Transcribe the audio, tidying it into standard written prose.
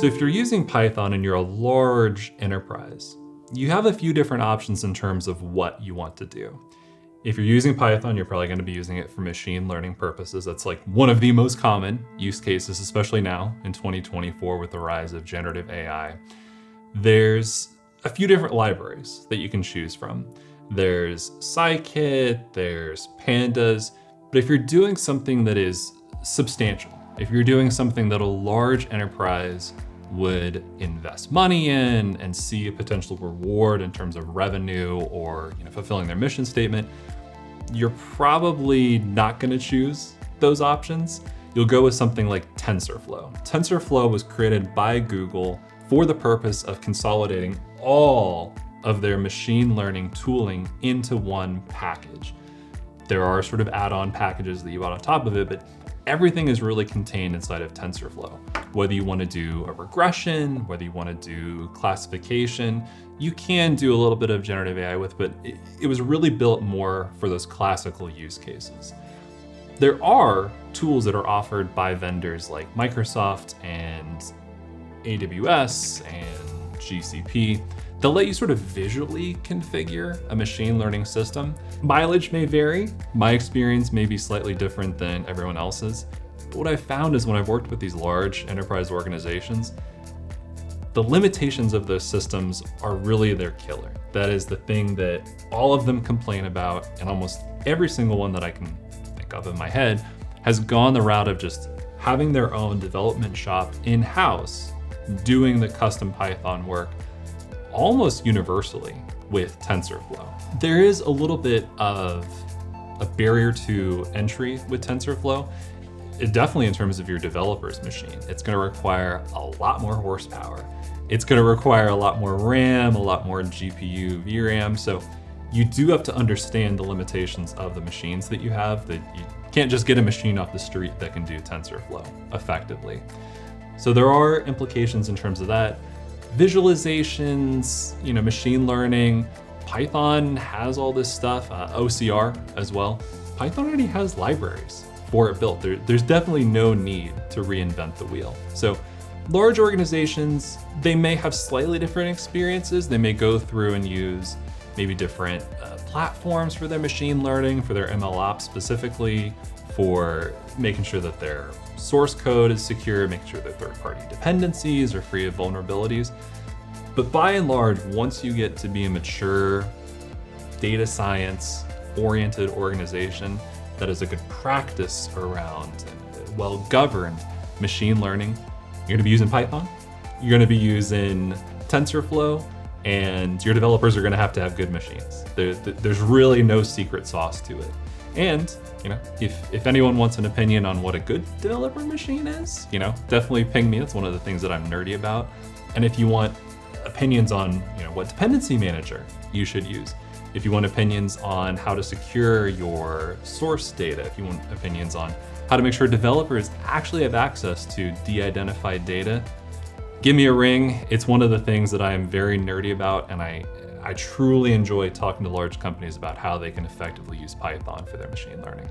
So if you're using Python and you're a large enterprise, you have a few different options in terms of what you want to do. If you're using Python, you're probably going to be using it for machine learning purposes. That's like one of the most common use cases, especially now in 2024 with the rise of generative AI. There's a few different libraries that you can choose from. There's Scikit, there's Pandas, but if you're doing something that is substantial, if you're doing something that a large enterprise would invest money in and see a potential reward in terms of revenue or fulfilling their mission statement, you're probably not going to choose those options. You'll go with something like TensorFlow. TensorFlow was created by Google for the purpose of consolidating all of their machine learning tooling into one package. There are sort of add-on packages that you add on top of it, but everything is really contained inside of TensorFlow. Whether you want to do a regression, whether you want to do classification, you can do a little bit of generative AI with, but it was really built more for those classical use cases. There are tools that are offered by vendors like Microsoft and AWS and GCP that let you sort of visually configure a machine learning system. Mileage may vary. My experience may be slightly different than everyone else's. But what I've found is when I've worked with these large enterprise organizations, the limitations of those systems are really their killer. That is the thing that all of them complain about, and almost every single one that I can think of in my head has gone the route of just having their own development shop in-house, doing the custom Python work almost universally with TensorFlow. There is a little bit of a barrier to entry with TensorFlow. Definitely in terms of your developer's machine. It's going to require a lot more horsepower. It's going to require a lot more RAM, a lot more GPU, VRAM. So you do have to understand the limitations of the machines that you have, that you can't just get a machine off the street that can do TensorFlow effectively. So there are implications in terms of that. Visualizations, machine learning, Python has all this stuff, OCR as well. Python already has libraries for it built. There's definitely no need to reinvent the wheel. So large organizations, they may have slightly different experiences. They may go through and use maybe different platforms for their machine learning, for their MLOps specifically, for making sure that their source code is secure, making sure that third-party dependencies are free of vulnerabilities. But by and large, once you get to be a mature data science-oriented organization that is a good practice around and well-governed machine learning, you're going to be using Python, you're going to be using TensorFlow, and your developers are going to have good machines. There's really no secret sauce to it. And if anyone wants an opinion on what a good developer machine is, definitely ping me. That's one of the things that I'm nerdy about. And if you want opinions on what dependency manager you should use, if you want opinions on how to secure your source data, if you want opinions on how to make sure developers actually have access to de-identified data, give me a ring. It's one of the things that I am very nerdy about, and I truly enjoy talking to large companies about how they can effectively use Python for their machine learning.